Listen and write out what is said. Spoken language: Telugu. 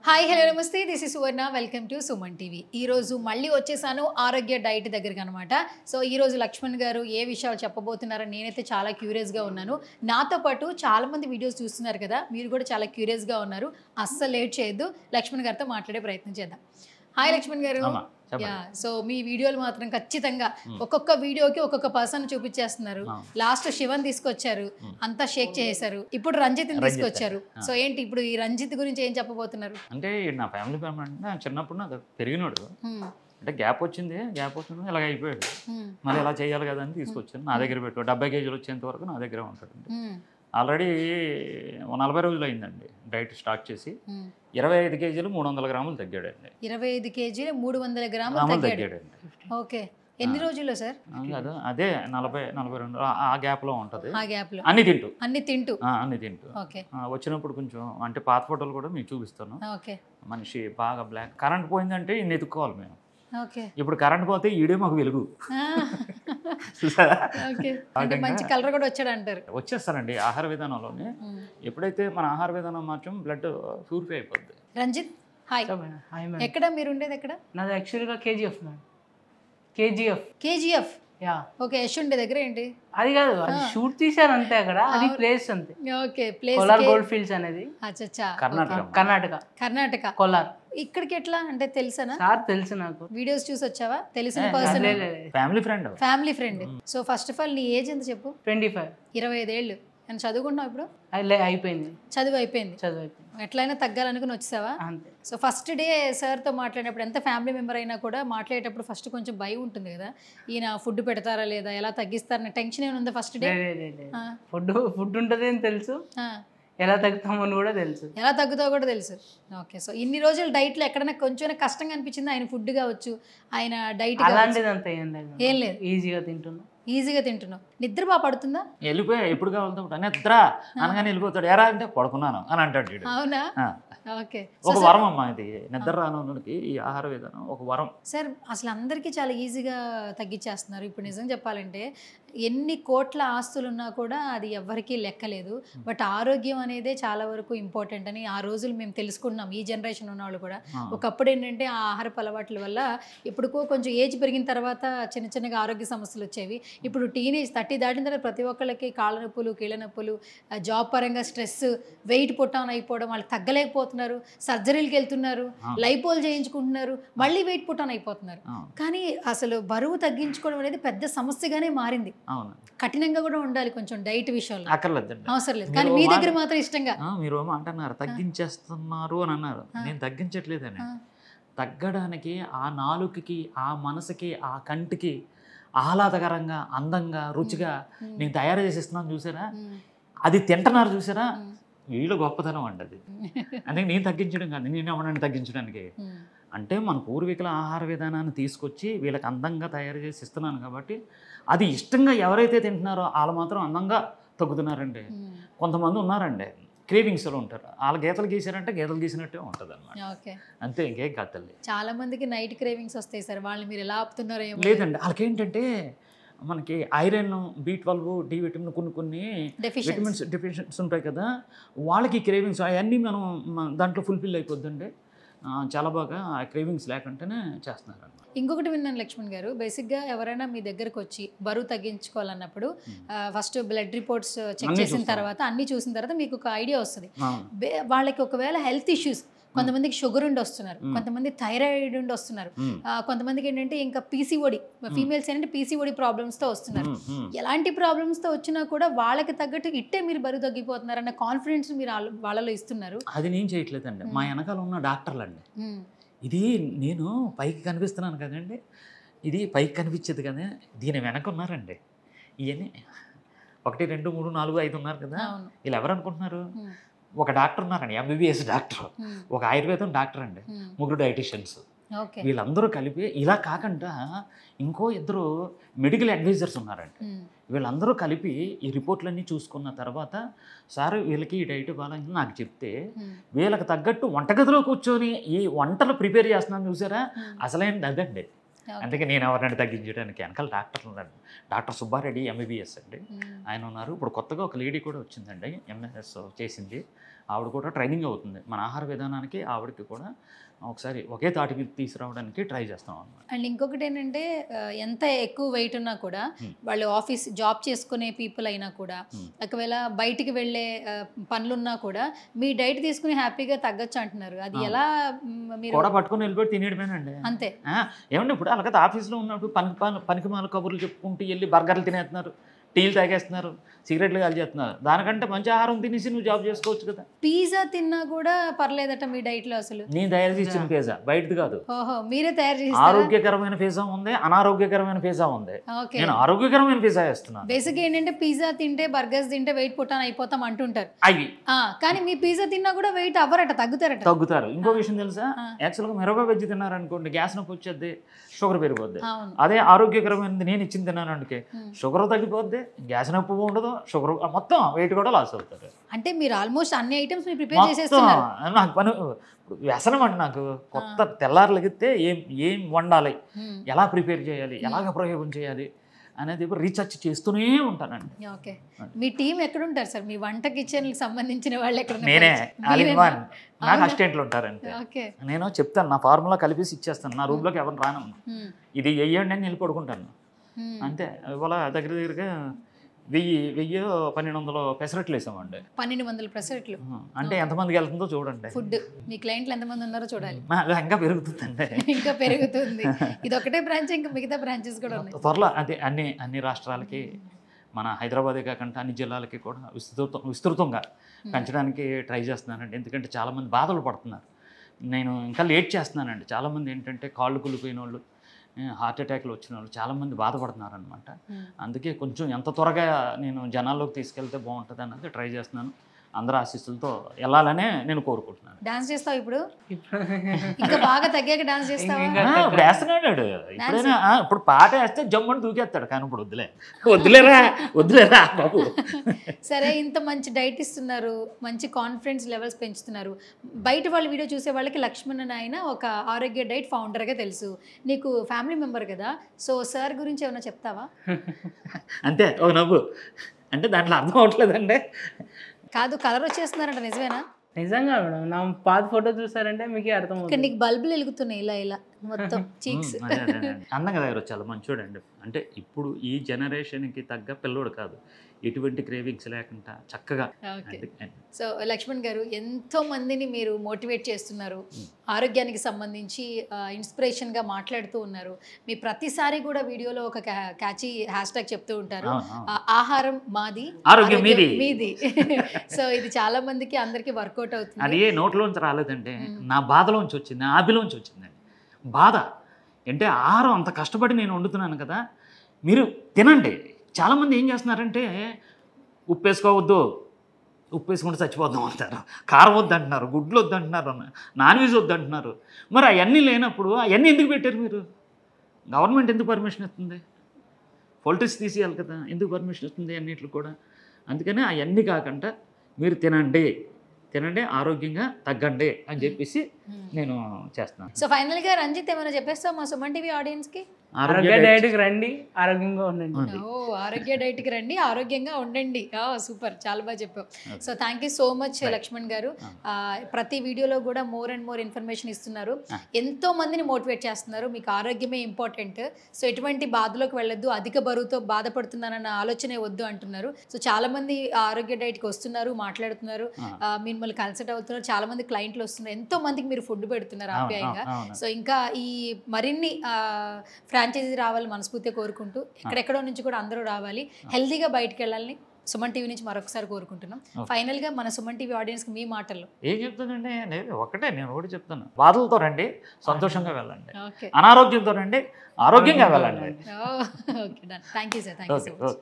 హాయ్ హలో నమస్తే this is Suvarna welcome to Suman TV. ఈరోజు మళ్ళీ వచ్చేసాను ఆరోగ్య డైట్ దగ్గరికి అనమాట. సో ఈరోజు లక్ష్మణ్ గారు ఏ విషయాలు చెప్పబోతున్నారని నేనైతే చాలా క్యూరియస్గా ఉన్నాను. నాతో పాటు చాలామంది వీడియోస్ చూస్తున్నారు కదా, మీరు కూడా చాలా క్యూరియస్గా ఉన్నారు. అస్సలు లేట్ చేయొద్దు, లక్ష్మణ్ గారితో మాట్లాడే ప్రయత్నం చేద్దాం. హాయ్ లక్ష్మణ్ గారు. సో మీ వీడియోలు మాత్రం ఖచ్చితంగా ఒక్కొక్క వీడియోకి ఒక్కొక్క పర్సన్ చూపించేస్తున్నారు. లాస్ట్ శివన్ తీసుకొచ్చారు, అంతా షేక్ చేశారు. ఇప్పుడు రంజిత్ తీసుకొచ్చారు. సో ఏంటి ఇప్పుడు ఈ రంజిత్ గురించి ఏం చెప్పబోతున్నారు? అంటే నా ఫ్యామిలీ అంటే చిన్నప్పుడు నాకు పెరిగినాడు, అంటే గ్యాప్ వచ్చింది ఇలాగ అయిపోయాడు. మళ్ళీ ఇలా చేయాలి కదా అని తీసుకొచ్చాను. నా దగ్గర పెట్టు 70 కేజీలు వచ్చేంత వరకు నా దగ్గర ఉంటాడండి. ఆల్రెడీ 40 రోజులు అయిందండి డైట్ స్టార్ట్ చేసి. 25 కేజీలు 300 గ్రాములు తగ్గాడండి. 25 కేజీలు 300 గ్రాములు తగ్గాడండి. ఓకే, ఎన్ని రోజుల్లో సార్? అదే 40-42 ఆ గ్యాప్ లో ఉంటది. ఆ గ్యాప్ లో అన్ని తింటూ ఓకే. వచ్చినప్పుడు కొంచెం అంటే పాత ఫోటోలు కూడా మీకు చూపిస్తాను. ఓకే, మనిషి బాగా బ్లాక్. కరెంట్ పోయిందంటే ఇన్ని ఎత్తుక్కోవాలి మేము. ఓకే, ఇప్పుడు కరెంట్ పోతే ఈడే మాకు వెలుగు. అంటే మంచి కలర్ కూడా వచ్చాడు అంటారు. వచ్చేస్తారండి ఆహార విధానంలోనే. ఎప్పుడైతే మన ఆహార విధానం మార్చం బ్లడ్ ప్యూరిఫై అయిపోద్ది. రంజిత్ హాయ్. ఎక్కడ మీరు ఉండేది? ఎక్కడ? నాది యాక్చువల్గా KGF ma'am. KGF yeah. Okay, Yash ఉండే దగ్గర ఏంటి? అది కాదు, అది షూట్ తీశారు అంతే అక్కడ. అది ప్లేస్ అంతే. Okay, place Kolar gold fields అనేది కర్ణాటక కోలార్. ఇక్కడికి ఎట్లా అంటే తెలుసా? సార్ తెలుసు నాకు. వీడియోస్ చూసి వచ్చావా? తెలిసిన person, family friend. So first of all నీ ఏజ్ ఎంత చెప్పు? 25. 25 ఏళ్ళు. నేను చదువుకుంటున్నావు ఇప్పుడు? అయిపోయింది, చదువు అయిపోయింది. ఎట్లయినా తగ్గాలనుకుని వచ్చేసావా? అంతే. సో ఫస్ట్ డే సార్తో మాట్లాడినప్పుడు, ఎంత ఫ్యామిలీ మెంబర్ అయినా కూడా మాట్లాడేటప్పుడు ఫస్ట్ కొంచెం భయం ఉంటుంది కదా, ఈయన ఫుడ్ పెడతారా లేదా, ఎలా తగ్గిస్తారని టెన్షన్ ఏమైనా ఉందా ఫస్ట్ డే? ఫుడ్ ఉంటుంది అని తెలుసు, ఎలా తగ్గుతామని కూడా తెలుసు, ఎలా తగ్గుతావు కూడా తెలుసు. ఓకే, సో ఇన్ని రోజులు డైట్లో ఎక్కడైనా కొంచెం కష్టంగా అనిపించింది ఆయన ఫుడ్ కావచ్చు, ఆయన డైట్ అలాంటిది అంతా ఏం లేదు, ఈజీగా తింటున్నావు. నిద్ర బాగా పడుతుందా? వెళ్ళిపోయా ఎప్పుడు కావాలంటే నిద్ర అనగానే వెళ్ళిపోతాడు. ఎరా అంటే పడుకున్నాను అని అంటాడు. అవునా? ఓకే, ఒక వరం అమ్మా ఇది. నిద్ర రానుకి ఈ ఆహార విధానం ఒక వరం సార్. అసలు అందరికీ చాలా ఈజీగా తగ్గించేస్తున్నారు. ఇప్పుడు నిజం చెప్పాలంటే ఎన్ని కోట్ల ఆస్తులు ఉన్నా కూడా అది ఎవ్వరికీ లెక్కలేదు. బట్ ఆరోగ్యం అనేదే చాలా వరకు ఇంపార్టెంట్ అని ఆ రోజులు మేము తెలుసుకున్నాం, ఈ జనరేషన్ ఉన్న వాళ్ళు కూడా. ఒకప్పుడు ఏంటంటే ఆ ఆహారపు అలవాట్ల వల్ల ఎప్పుడుకో కొంచెం ఏజ్ పెరిగిన తర్వాత చిన్నగా ఆరోగ్య సమస్యలు వచ్చేవి. ఇప్పుడు టీనేజ్ 30 దాటిన తర్వాత ప్రతి ఒక్కళ్ళకి కాళ్ళ నొప్పులు, కీళ్ళ నొప్పులు, జాబ్ పరంగా స్ట్రెస్, వెయిట్ పుట్టాన్ అయిపోవడం, వాళ్ళు తగ్గలేకపోతున్నారు, సర్జరీలకు వెళ్తున్నారు, లైపోల్ చేయించుకుంటున్నారు, మళ్ళీ వెయిట్ పుట్టాన్ అయిపోతున్నారు. కానీ అసలు బరువు తగ్గించుకోవడం అనేది పెద్ద సమస్యగానే మారింది. కఠినంగా కూడా ఉండాలి కొంచెం డైట్ విషయంలో, అవసరం లేదు. కానీ మీ దగ్గర మాత్రం ఇష్టంగా మీరు అంటున్నారు తగ్గించేస్తున్నారు అని అన్నారు. నేను తగ్గించట్లేదని. తగ్గడానికి ఆ నాలుకకి, ఆ మనసుకి, ఆ కంటికి ఆహ్లాదకరంగా, అందంగా, రుచిగా నేను తయారు చేసిస్తున్నాను చూసారా, అది తింటున్నారు చూసారా, వీళ్ళు గొప్పతనం అండి అది. అంటే నేను తగ్గించడం కాదు, నేను ఎవరిని తగ్గించడానికి. అంటే మన పూర్వీకుల ఆహార విధానాన్ని తీసుకొచ్చి వీళ్ళకి అందంగా తయారు చేసి ఇస్తున్నాను కాబట్టి, అది ఇష్టంగా ఎవరైతే తింటున్నారో వాళ్ళు మాత్రం అందంగా తగ్గుతున్నారండి. కొంతమంది ఉన్నారండి క్రేవింగ్స్లో ఉంటారు, వాళ్ళ గీతలు గీసారంటే గీతలు గీసినట్టే ఉంటుంది అనమాట. అంతే, ఇంకేం కాదు తల్లి. చాలా మందికి నైట్ క్రేవింగ్స్ వస్తాయి సార్, వాళ్ళని మీరు ఎలా ఆపుతున్నారో? లేదండి, వాళ్ళకి ఏంటంటే మనకి ఐరన్, B12, డి విటమిన్ కొన్ని విటమిన్స్ డెఫిషియన్సీ ఉంటాయి కదా, వాళ్ళకి క్రేవింగ్స్ అవన్నీ మనం దాంట్లో ఫుల్ఫిల్ అయిపోద్దండి. చాలా బాగా ఆ క్రేవింగ్స్ లేకుండానే చేస్తున్నారు అన్నమాట. ఇంకొకటి విన్నాను లక్ష్మణ్ గారు, బేసిక్గా ఎవరైనా మీ దగ్గరకు వచ్చి బరువు తగ్గించుకోవాలన్నప్పుడు ఫస్ట్ బ్లడ్ రిపోర్ట్స్ చెక్ చేసిన తర్వాత, అన్ని చూసిన తర్వాత మీకు ఒక ఐడియా వస్తుంది. వాళ్ళకి ఒకవేళ హెల్త్ ఇష్యూస్, కొంతమందికి షుగర్ ఉండి వస్తున్నారు, కొంతమంది థైరాయిడ్ ఉండి వస్తున్నారు, కొంతమందికి ఏంటంటే ఇంకా PCOD, ఫీమేల్స్ ఏంటంటే PCOD ప్రాబ్లమ్స్తో వస్తున్నారు. ఎలాంటి ప్రాబ్లమ్స్తో వచ్చినా కూడా వాళ్ళకి తగ్గట్టు ఇట్టే మీరు బరువు తగ్గిపోతున్నారు అన్న కాన్ఫిడెన్స్ మీరు వాళ్ళలో ఇస్తున్నారు. అది నేను చేయట్లేదండి, మా వెనకాల ఉన్న డాక్టర్లు అండి. ఇది నేను పైకి కనిపిస్తున్నాను కదండి, ఇది పైకి కనిపించేది కదా, దీని వెనక ఉన్నారండి. ఇవన్నీ 1, 2, 3, 4, 5 ఉన్నారు కదా, వీళ్ళు ఎవరు అనుకుంటున్నారు? ఒక డాక్టర్ ఉన్నారండి, MBBS డాక్టర్, ఒక ఆయుర్వేదం డాక్టర్ అండి, 3 డైటీషియన్స్. వీళ్ళందరూ కలిపి, ఇలా కాకుండా ఇంకో 2 మెడికల్ అడ్వైజర్స్ ఉన్నారండి. వీళ్ళందరూ కలిపి ఈ రిపోర్ట్లన్నీ చూసుకున్న తర్వాత, సార్ వీళ్ళకి ఈ డైట్ బాగాలని నాకు చెప్తే, వీళ్ళకి తగ్గట్టు వంటగదిలో కూర్చొని ఈ వంటలు ప్రిపేర్ చేస్తున్నాను చూసారా, అసలైనది అదండి. అందుకే నేను ఎవరినైనా తగ్గించడానికి వెనకాల డాక్టర్లు ఉన్నారు. డాక్టర్ సుబ్బారెడ్డి ఎంబీబీఎస్ అండి, ఆయన ఉన్నారు. ఇప్పుడు కొత్తగా ఒక లేడీ కూడా వచ్చిందండి, ఎంఎస్ చేసింది. ఆవిడ కూడా ట్రైనింగ్ అవుతుంది. మన ఆహార విధానానికి ఆవిడకి కూడా ఒకసారి ఒకే తాటి మీద తీసుకురావడానికి ట్రై చేస్తాం అన్నమాట. అండ్ ఇంకొకటి ఏంటంటే ఎంత ఎక్కువ వెయిట్ ఉన్నా కూడా వాళ్ళు ఆఫీస్ జాబ్ చేసుకునే పీపుల్ అయినా కూడా ఒకవేళ బయటికి వెళ్ళే పనులున్నా కూడా మీ డైట్ తీసుకుని హ్యాపీగా తగ్గచ్చు అంటున్నారు. అది ఎలా మీరు కూడా పట్టుకుని వెళ్ళిపోయి తినేయడమేనండి అంతే. ఏమండి ఇప్పుడు అలాగే ఆఫీస్లో ఉన్నప్పుడు పనికిమాల కబుర్లు చెప్పుకుంటూ వెళ్ళి బర్గర్లు తినేస్తున్నారు, టీలు తాగేస్తున్నారు, సిగరెట్లు కాల్చేస్తున్నారు. దానికంటే మంచి ఆహారం తినేసి నువ్వు జాబ్ చేసుకోవచ్చు కదా. పిజ్జా తిన్నా కూడా పర్లేదట మీ డైట్లో అసలు? నేను తయారు చేసిన పిజ్జా, బయటది కాదు. ఓహో, మీరే తయారు చేసి ఆరోగ్యకరమైన పిజ్జా ఉంది, అనారోగ్యకరమైన పిజ్జా ఉంది. నేను ఆరోగ్యకరమైన పిజ్జా చేస్తున్నాను. బేసిక్ ఏంటంటే పిజ్జా తింటే బర్గర్స్ తింటే వెయిట్ పుట్టాను అయిపోతాం అంటుంటారు అవి. కానీ మీ పిజ్జా తిన్నా కూడా వెయిట్ అవ్వరట, తగ్గుతారు. ఇంకో విషయం తెలుసా, యాక్చువల్గా మిరప వెజ్ తిన్నారనుకోండి గ్యాస్ నొప్పి వచ్చేది, షుగర్ పెరిగిపోద్ది. అవును. అదే ఆరోగ్యకరమైనది నేను ఇచ్చింది తిన్నాను అంటే షుగర్ తగ్గిపోద్ది, గ్యాస్ నొప్పి ఉండదు, షుగర్ మొత్తం వెయిట్ కూడా లాస్ అవుతారు. అంటే మీరు ఆల్మోస్ట్ అన్ని ఐటమ్స్ మీరు ప్రిపేర్ చేసేస్తున్నారు. నాకు పని వ్యసనం అండి. నాకు కొత్త తెల్లారులగితే ఏం వండాలి, ఎలా ప్రిపేర్ చేయాలి, ఎలాగ ప్రయోగం చేయాలి అనేది రీసెర్చ్ చేస్తూనే ఉంటానండి. ఓకే, మీ టీం ఎక్కడ ఉంటారు సార్? మీ వంట కిచెన్ సంబంధించిన వాళ్ళు ఎక్కడ? నేనే నాకు అసిస్టెంట్లు ఉంటారంటే. నేను చెప్తాను, నా ఫార్ములా కలిపేసి ఇచ్చేస్తాను, నా రూమ్లోకి ఎవరిని రాను, ఇది వెయ్యండి అని వెళ్ళి పడుకుంటాను అంతే. ఇవాళ దగ్గరగా 1200 పెసరట్లు వేసామండి. 1200 పెసరట్లు అంటే ఎంతమందికి వెళ్తుందో చూడండి. ఫుడ్ మీ క్లయింట్లు ఎంతమంది ఉన్నారో చూడాలి. ఇంకా పెరుగుతుందండి, ఇంకా పెరుగుతుంది. ఇది ఒకటే బ్రాంచ్, ఇంకా మిగతా బ్రాంచెస్ కూడా ఉన్నాయి త్వరలో. అదే అన్ని రాష్ట్రాలకి, మన హైదరాబాదే కాకుండా అన్ని జిల్లాలకి కూడా విస్తృతంగా పెంచడానికి ట్రై చేస్తున్నానండి. ఎందుకంటే చాలామంది బాధలు పడుతున్నారు. నేను ఇంకా లేట్ చేస్తున్నానండి. చాలామంది ఏంటంటే కాళ్ళు కులిపోయిన వాళ్ళు, హార్ట్ అటాక్లు వచ్చిన వాళ్ళు చాలామంది బాధపడుతున్నారు అనమాట. అందుకే కొంచెం ఎంత త్వరగా నేను జనాల్లోకి తీసుకెళ్తే బాగుంటుంది అన్నది ట్రై చేస్తున్నాను. అందరి ఆశీస్సులతో వెళ్ళాలనే నేను కోరుకుంటున్నాను. డాన్స్ చేస్తావు ఇప్పుడు? ఇంకా బాగా తగ్గాక డాన్స్ చేస్తావా? ఇప్పుడు వేస్తున్నాడు. ఇప్పుడైనా ఇప్పుడు పాట వేస్తే జమ్ముని దూకేస్తాడు, కానీ ఇప్పుడు వద్దులేరా బాబు. సరే, ఇంత మంచి డైట్ ఇస్తున్నారు, మంచి కాన్ఫిడెన్స్ లెవెల్స్ పెంచుతున్నారు. బయట వాళ్ళ వీడియో చూసే వాళ్ళకి లక్ష్మణ్ ఆయన ఒక ఆరోగ్య డైట్ ఫౌండర్గా తెలుసు, నీకు ఫ్యామిలీ మెంబర్ కదా. సో సార్ గురించి ఏమైనా చెప్తావా? అంతే, ఒక నవ్వు. అంటే దాంట్లో అర్థం అవట్లేదండి. కాదు, కలర్ వచ్చేస్తున్నారంట, నిజమేనా? నిజంగా మేడం, నా పాత ఫోటో చూసారంటే మీకే అర్థం అవుతుంది. నీకు బల్బులు వెలుగుతున్నాయి ఇలా మొత్తం చీక్స్. అందంగా దగ్గర చాలా మంచోడండి. అంటే ఇప్పుడు ఈ జనరేషన్కి తగ్గ పిల్లోడు కాదు, ఎటువంటి క్రేవింగ్స్ లేకుండా చక్కగా. సో లక్ష్మణ్ గారు, ఎంతో మందిని మీరు మోటివేట్ చేస్తున్నారు, ఆరోగ్యానికి సంబంధించి ఇన్స్పిరేషన్గా మాట్లాడుతూ ఉన్నారు. మీ ప్రతిసారి కూడా వీడియోలో ఒక క్యాచీ హ్యాష్ ట్యాగ్ చెప్తూ ఉంటారు, ఆహారం మాది, ఆరోగ్యం మీది. సో ఇది చాలా మందికి అందరికీ వర్కౌట్ అవుతుంది. అది నోట్లోంచి రాలేదంటే నా బాధలోంచి వచ్చింది, నా ఆపిలోంచి వచ్చిందండి. బాధ అంటే ఆహారం అంత కష్టపడి నేను వండుతున్నాను కదా, మీరు తినండి. చాలామంది ఏం చేస్తున్నారంటే ఉప్పు వేసుకోవద్దు, ఉప్పు వేసుకుంటే చచ్చిపోద్దాం అంటారు, కారం వద్దు అంటున్నారు, గుడ్లు వద్దు అంటున్నారు, నాన్ వెజ్ వద్దు అంటున్నారు. మరి అవన్నీ లేనప్పుడు అవన్నీ ఎందుకు పెట్టారు మీరు? గవర్నమెంట్ ఎందుకు పర్మిషన్ ఇస్తుంది? పొలిటిక్స్ తీసేయాలి కదా, ఎందుకు పర్మిషన్ ఇస్తుంది అన్నిట్లు కూడా? అందుకనే అవన్నీ కాకుండా మీరు తినండి, ఆరోగ్యంగా తగ్గండి అని చెప్పేసి నేను చేస్తున్నాను. సో ఫైనల్గా రంజిత్ ఏమైనా చెప్పేస్తావు మా సుమన్ టీవీ ఆడియన్స్కి? ఆరోగ్య డైట్కి రండి, ఆరోగ్యంగా ఉండండి. ఆరోగ్య డైట్కి రండి, ఆరోగ్యంగా ఉండండి. సూపర్, చాలా బాగా చెప్పావు. So thank you so much Lakshman గారు. ప్రతి వీడియోలో కూడా మోర్ అండ్ మోర్ ఇన్ఫర్మేషన్ ఇస్తున్నారు, ఎంతో మందిని మోటివేట్ చేస్తున్నారు. మీకు ఆరోగ్యమే ఇంపార్టెంట్. సో ఎటువంటి బాధలోకి వెళ్ళొద్దు, అధిక బరువుతో బాధపడుతున్నానన్న ఆలోచనే వద్దు అంటున్నారు. సో చాలా మంది ఆరోగ్య డైట్కి వస్తున్నారు, మాట్లాడుతున్నారు, మిమ్మల్ని కన్సల్ట్ అవుతున్నారు, చాలా మంది క్లయింట్లు వస్తున్నారు, ఎంతో మందికి మీరు ఫుడ్ పెడుతున్నారు ఆప్యాయంగా. సో ఇంకా ఈ మరిన్ని ఫ్రాంచైజీ రావాలి మనస్ఫూర్తిగా కోరుకుంటూ, ఎక్కడెక్కడో నుంచి కూడా అందరూ రావాలి, హెల్తీగా బయటకు వెళ్ళాలని సుమన్ టీవీ నుంచి మరొకసారి కోరుకుంటున్నాం. ఫైనల్గా మన సుమన్ టీవీ ఆడియన్స్కి మీ మాటల్లో ఏం చెప్తానండి? నేను ఒకటి చెప్తాను, బాధలతో రండి, సంతోషంగా వెళ్ళండి, అనారోగ్యంతో రండి, ఆరోగ్యంగా వెళ్ళండి. Okay, done. Thank you sir, thank you so much.